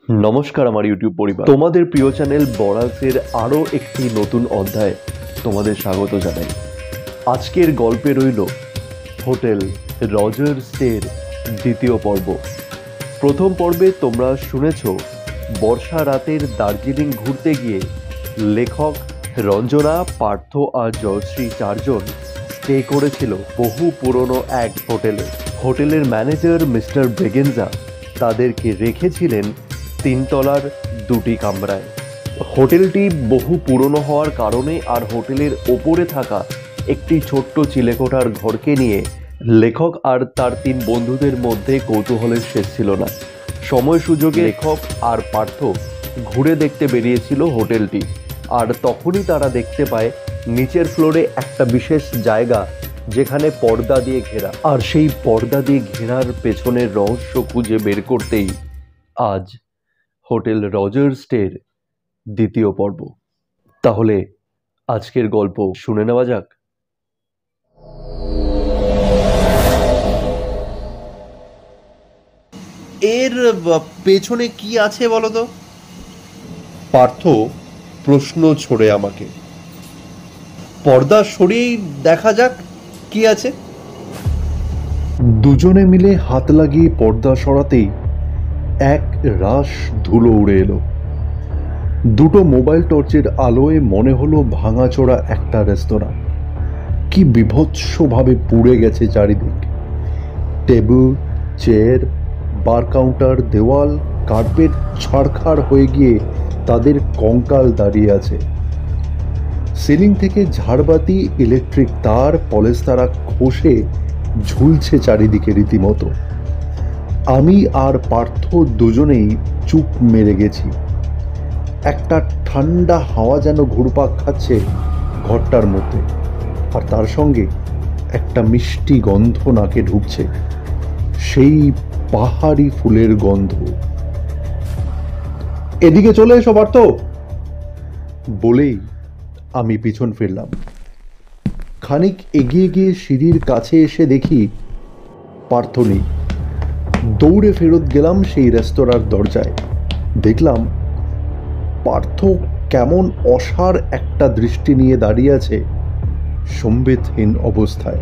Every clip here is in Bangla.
নমস্কার আমার ইউটিউব পরিবার, তোমাদের প্রিয় চ্যানেল বরাসের আরও একটি নতুন অধ্যায় তোমাদের স্বাগত জানাই। আজকের গল্পে রইল হোটেল রজার স্টের দ্বিতীয় পর্ব। প্রথম পর্বে তোমরা শুনেছ বর্ষা রাতের দার্জিলিং ঘুরতে গিয়ে লেখক রঞ্জনা, পার্থ আর জয়শ্রী চারজন স্টে করেছিল বহু পুরনো এক হোটেলে। হোটেলের ম্যানেজার মিস্টার ব্রেগেনজা তাদেরকে রেখেছিলেন তিনতলার দুটি কামরায়। হোটেলটি বহু পুরনো হওয়ার কারণে আর হোটেলের ওপরে থাকা একটি ছোট্ট চিলেকোঠার ঘরকে নিয়ে লেখক আর তার তিন বন্ধুদের মধ্যে কৌতূহলের শেষ ছিল না। সময় সুযোগে লেখক আর পার্থ ঘুরে দেখতে বেরিয়েছিল হোটেলটি, আর তখনই তারা দেখতে পায় নিচের ফ্লোরে একটা বিশেষ জায়গা যেখানে পর্দা দিয়ে ঘেরা, আর সেই পর্দা দিয়ে ঘেরার পেছনের রহস্য খুঁজে বের করতেই আজ হোটেল রজার স্টের দ্বিতীয় পর্ব। তাহলে আজকের গল্প শুনে নেওয়া যাক। এর পেছনে কি আছে বলো তো? পার্থ প্রশ্ন ছড়ে আমাকে। পর্দা সরিয়েই দেখা যাক কি আছে। দুজনে মিলে হাত লাগিয়ে পর্দা সরাতেই এক রাশ ধুলো উড়ে এলো। দুটো মোবাইল টর্চের আলোয় মনে হলো ভাঙাচোরা একটা রেস্তোরাঁ। কি বিভৎসভাবে পুড়ে গেছে চারিদিক। টেবিল, চেয়ার, বার কাউন্টার, দেওয়াল, কার্পেট ছাড়খাড় হয়ে গিয়ে তাদের কঙ্কাল দাঁড়িয়ে আছে। সিলিং থেকে ঝাড়বাতি, ইলেকট্রিক তার, পলেস্তারা খসে ঝুলছে চারিদিকে রীতিমতো। আমি আর পার্থ দুজনেই চুপ মেরে গেছি। একটা ঠান্ডা হাওয়া যেন ঘুরপাক খাচ্ছে ঘরটার মধ্যে, আর তার সঙ্গে একটা মিষ্টি গন্ধ নাকে ঢুকছে, সেই পাহাড়ি ফুলের গন্ধ। এদিকে চলে এসো পার্থ বলেই আমি পিছন ফিরলাম। খানিক এগিয়ে গিয়ে সিঁড়ির কাছে এসে দেখি পার্থ নেই। দৌড়ে ফেরত গেলাম সেই রেস্তোরাঁর দরজায়। দেখলাম পার্থ কেমন অসার একটা দৃষ্টি নিয়ে দাঁড়িয়ে আছে, সম্বিতহীন অবস্থায়।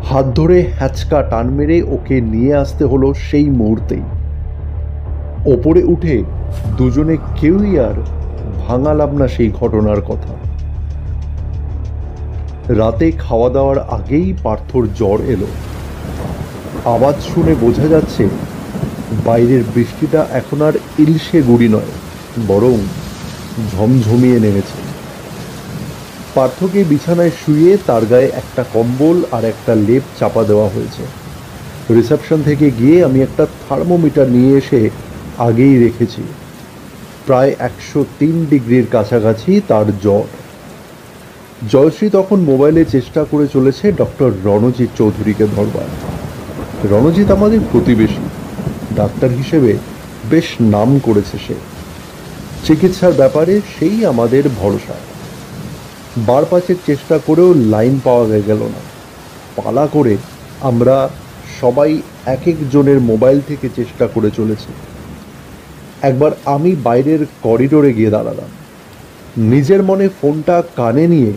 হাত ধরে হ্যাচকা টান মেরে ওকে নিয়ে আসতে হলো সেই মুহূর্তেই। ওপরে উঠে দুজনে কেউই আর ভাঙালাম না সেই ঘটনার কথা। রাতে খাওয়া দাওয়ার আগেই পার্থর জ্বর এলো। আওয়াজ শুনে বোঝা যাচ্ছে বাইরের বৃষ্টিটা এখন আর ইলশে গুড়ি নয়, বরং ঝমঝমিয়ে নেমেছে। পার্থকে বিছানায় শুয়ে তার গায়ে একটা কম্বল আর একটা লেপ চাপা দেওয়া হয়েছে। রিসেপশন থেকে গিয়ে আমি একটা থার্মোমিটার নিয়ে এসে আগেই রেখেছি। প্রায় 103 ডিগ্রির কাছাকাছি তার জ্বর। জয়শ্রী তখন মোবাইলে চেষ্টা করে চলেছে ডক্টর রণজিৎ চৌধুরীকে ধরবার। রণজিৎ আমাদের প্রতিবেশী, ডাক্তার হিসেবে বেশ নাম করেছে সে। চিকিৎসার ব্যাপারে সেই আমাদের ভরসা। বার পাঁচেক চেষ্টা করেও লাইন পাওয়া গেল না। পালা করে আমরা সবাই এক একজনের মোবাইল থেকে চেষ্টা করে চলেছি। একবার আমি বাইরের করিডোরে গিয়ে দাঁড়ালাম। নিজের মনে ফোনটা কানে নিয়ে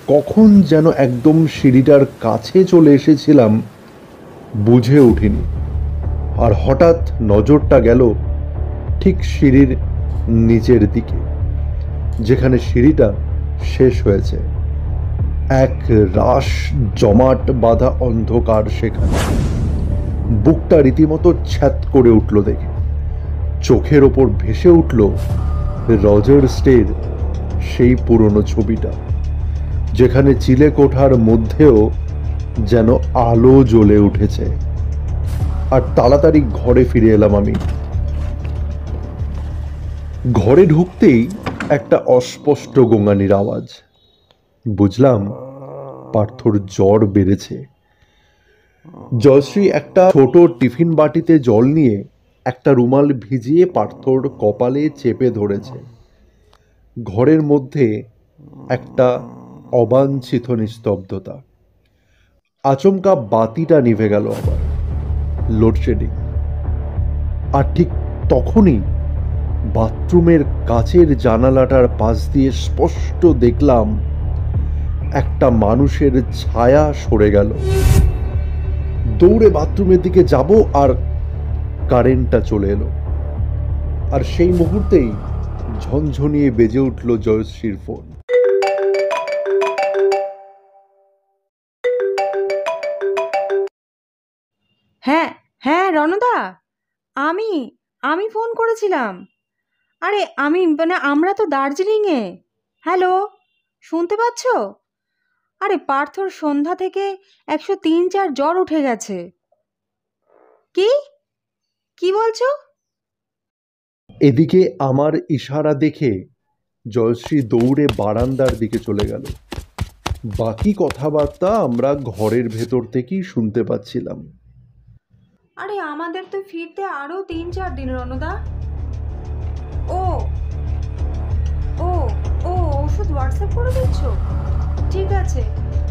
কখন যেন একদম সিঁড়িটার কাছে চলে এসেছিলাম বুঝে উঠিনি। আর হঠাৎ নজরটা গেল ঠিক সিঁড়ির নিচের দিকে, যেখানে সিঁড়িটা শেষ হয়েছে। এক রাশ জমাট বাঁধা অন্ধকার সেখানে। বুকটা রীতিমতো ছ্যাত করে উঠল দেখে। চোখের ওপর ভেসে উঠল রজার স্টের সেই পুরনো ছবিটা, যেখানে চিলেকোঠার মধ্যেও যেন আলো জ্বলে উঠেছে। আর তাড়াতাড়ি ঘরে ফিরে এলাম আমি। ঘরে ঢুকতেই একটা অস্পষ্ট গোঙানির আওয়াজ। বুঝলাম পার্থর জ্বর বেড়েছে। জয়শ্রী একটা ছোট টিফিন বাটিতে জল নিয়ে একটা রুমাল ভিজিয়ে পার্থর কপালে চেপে ধরেছে। ঘরের মধ্যে একটা অবাঞ্ছিত নিস্তব্ধতা। আচমকা বাতিটা নিভে গেল আবার। লোডশেডিং। আর ঠিক তখনই বাথরুমের কাচের জানালাটার পাশ দিয়ে স্পষ্ট দেখলাম একটা মানুষের ছায়া সরে গেল। দৌড়ে বাথরুমের দিকে যাব আর কারেন্টটা চলে এলো, আর সেই মুহূর্তেই ঝনঝনিয়ে বেজে উঠল জয়শ্রীর ফোন। হ্যাঁ হ্যাঁ রণদা, আমি আমি ফোন করেছিলাম। আরে আমরা তো দার্জিলিংয়ে। হ্যালো, শুনতে পাচ্ছ? আরে পার্থর সন্ধ্যা থেকে 103-4 জ্বর উঠে গেছে। কি কি বলছো? এদিকে আমার ইশারা দেখে জয়শ্রী দৌড়ে বারান্দার দিকে চলে গেল। বাকি কথাবার্তা আমরা ঘরের ভেতর থেকেই শুনতে পাচ্ছিলাম। আরে আমাদের তো ফিরতে আরো 3-4 দিন রণদা। ও ও ও ওষুধ হোয়াটসঅ্যাপ করে দিচ্ছ? ঠিক আছে,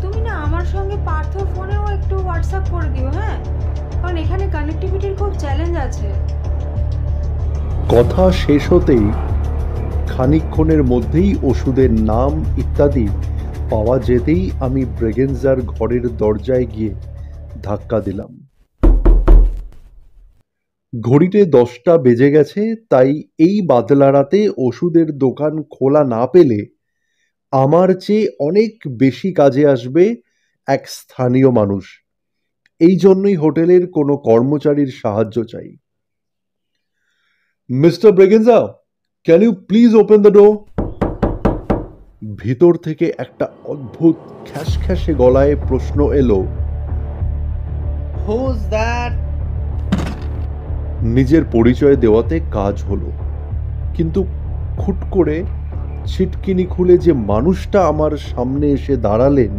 তুমি না আমার সঙ্গে পার্থর ফোনেও একটু হোয়াটসঅ্যাপ করে দিও, হ্যাঁ? কারণ এখানে কানেক্টিভিটির খুব চ্যালেঞ্জ আছে। কথা শেষ হতেই খানিকক্ষণের মধ্যেই ওষুধের নাম ইত্যাদি পাওয়া যেতেই আমি ব্রেগেনজার ঘরের দরজায় গিয়ে ধাক্কা দিলাম। ঘড়িতে 10টা বেজে গেছে, তাই এই বাদলা রাতে ওষুধের দোকান খোলা না পেলে আমার চেয়ে অনেক বেশি কাজে আসবে এক স্থানীয় মানুষ। এই জন্যই হোটেলের কোনো কর্মচারীর সাহায্য চাই। Mister Braganza, can you please open the door? ভিতর থেকে একটা অদ্ভুত খ্যাসখ্যাসে গলায় প্রশ্ন এলো। Who's that? নিজের পরিচয় দেওয়াতে কাজ হলো, কিন্তু খুট করে ছিটকিনি খুলে যে মানুষটা আমার সামনে এসে দাঁড়ালেন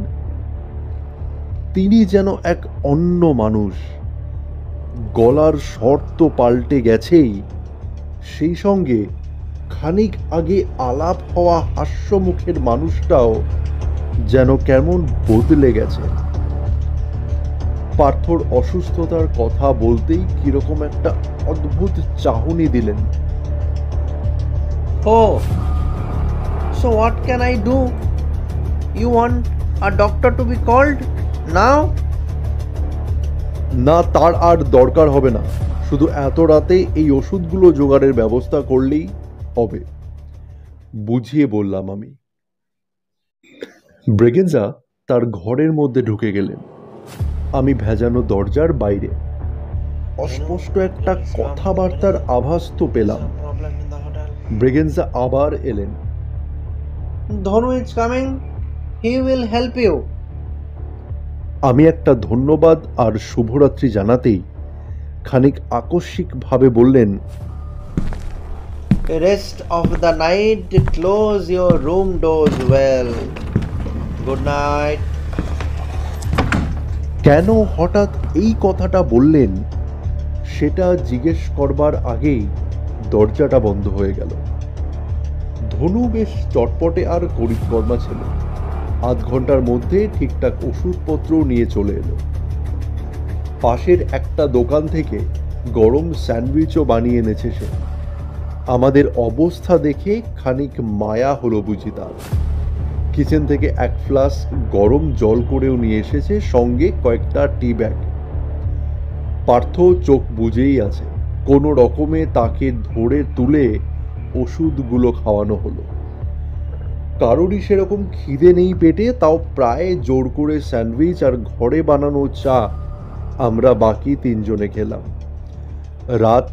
তিনি যেন এক অন্য মানুষ। গলার স্বর তো পাল্টে গেছেই, সেই সঙ্গে খানিক আগে আলাপ হওয়া হাস্যমুখের মানুষটাও যেন কেমন বদলে গেছে। পার্থর অসুস্থতার কথা বলতেই কিরকম একটা অদ্ভুত চাহনি দিলেন। Oh, so what can I do? You want a doctor to be called now? না, তার আর দরকার হবে না, শুধু এত রাতে এই ওষুধগুলো জোগাড়ের ব্যবস্থা করলেই হবে, বুঝিয়ে বললাম আমি। ব্রেগেনজা তার ঘরের মধ্যে ঢুকে গেলেন। আমি ভেজানো দরজার বাইরে অস্পষ্ট একটা কথাবার্তার আভাস তো পেলাম। ব্রেগেনজা আবার এলেন। Dhonu is coming. He will help you. আমি একটা ধন্যবাদ আর শুভরাত্রি জানাতেই খানিক আকস্মিকভাবে বললেন, Rest of the night, close your room doors well. Good night. কেন হঠাৎ এই কথাটা বললেন সেটা জিজ্ঞেস করবার আগেই দরজাটা বন্ধ হয়ে গেল। ধনু বেশ চটপটে আর করিতকর্মা ছিল। আধ ঘন্টার মধ্যে ঠিকঠাক ওষুধপত্র নিয়ে চলে এলো। পাশের একটা দোকান থেকে গরম স্যান্ডউইচও বানিয়ে এনেছে সে। আমাদের অবস্থা দেখে খানিক মায়া হলো বুঝি তার। কিচেন থেকে এক ফ্লাস্ক গরম জল করেও নিয়ে এসেছে, সঙ্গে কয়েকটা টি ব্যাগ। পার্থ চোখ বুজেই আছে। কোনো রকমে তাকে ধরে তুলে ওষুধগুলো খাওয়ানো হলো। কারোরই সেরকম খিদে নেই পেটে, তাও প্রায় জোর করে স্যান্ডউইচ আর ঘরে বানানো চা আমরা বাকি 3 জনে খেলাম। রাত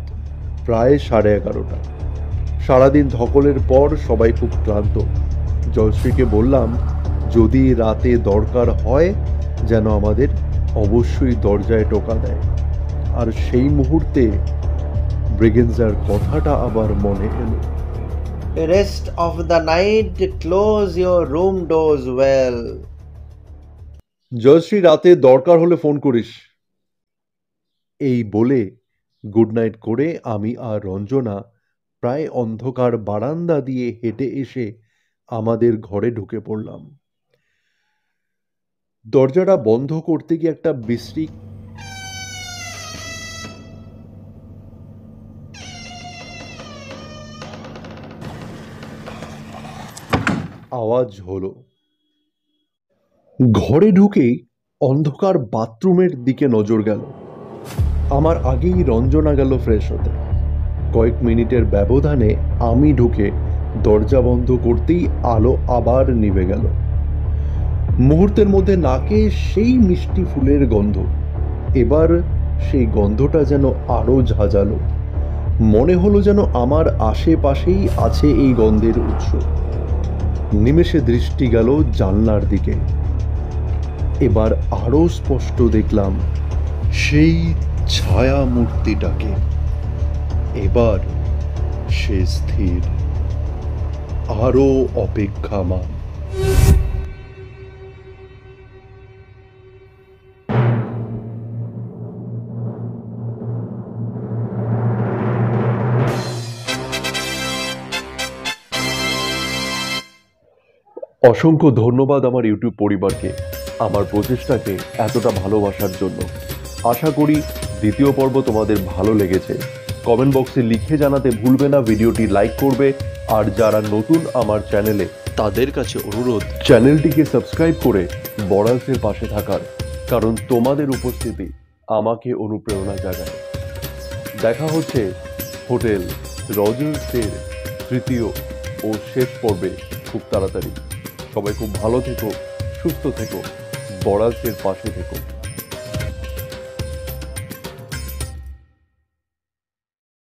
প্রায় 11:30। সারাদিন ধকলের পর সবাই খুব ক্লান্ত। জয়শ্রীকে বললাম যদি রাতে দরকার হয় যেন আমাদের অবশ্যই দরজায় টোকা দেয়। আর সেই মুহূর্তে ব্রেগেনজার কথাটা আবার মনে এলো। Rest of the night, close your room doors well. Jayashree, রাতে দরকার হলে ফোন করিস। এই বলে গুড নাইট করে আমি আর রঞ্জনা প্রায় অন্ধকার বারান্দা দিয়ে হেঁটে এসে আমাদের ঘরে ঢুকে পড়লাম। দরজাটা বন্ধ করতে গিয়ে একটা বিশ্রী আওয়াজ হলো। ঘরে ঢুকেই অন্ধকার বাথরুমের দিকে নজর গেল। আমার আগেই রঞ্জনা গেল ফ্রেশ হতে। কয়েক মিনিটের ব্যবধানে আমি ঢুকে দরজা বন্ধ করতেই আলো আবার নিভে গেল। মুহূর্তের মধ্যে নাকে সেই মিষ্টি ফুলের গন্ধ। এবার সেই গন্ধটা যেন আরো ঝাঁঝালো। মনে হলো যেন আমার আশেপাশেই আছে এই গন্ধের উৎস। নিমেষে দৃষ্টি গেল জানলার দিকে। এবার আরো স্পষ্ট দেখলাম সেই ছায়া মূর্তিটাকে। এবার সে স্থির, আরো অপেক্ষামান। অসংখ্য ধন্যবাদ আমার ইউটিউব পরিবারকে আমার প্রচেষ্টাকে এতটা ভালোবাসার জন্য। আশা করি দ্বিতীয় পর্ব তোমাদের ভালো লেগেছে। কমেন্ট বক্সে লিখে জানাতে ভুলবে না, ভিডিওটি লাইক করবে। আর যারা নতুন আমার চ্যানেলে, তাদের কাছে অনুরোধ চ্যানেলটিকে সাবস্ক্রাইব করে বড়ালসের পাশে থাকার, কারণ তোমাদের উপস্থিতি আমাকে অনুপ্রেরণা জাগায়। দেখা হচ্ছে হোটেল রজার্সের তৃতীয় ও শেষ পর্বে খুব তাড়াতাড়ি। সবাই খুব ভালো থেকো, সুস্থ থেকো, বড়ালসের পাশে থেকো।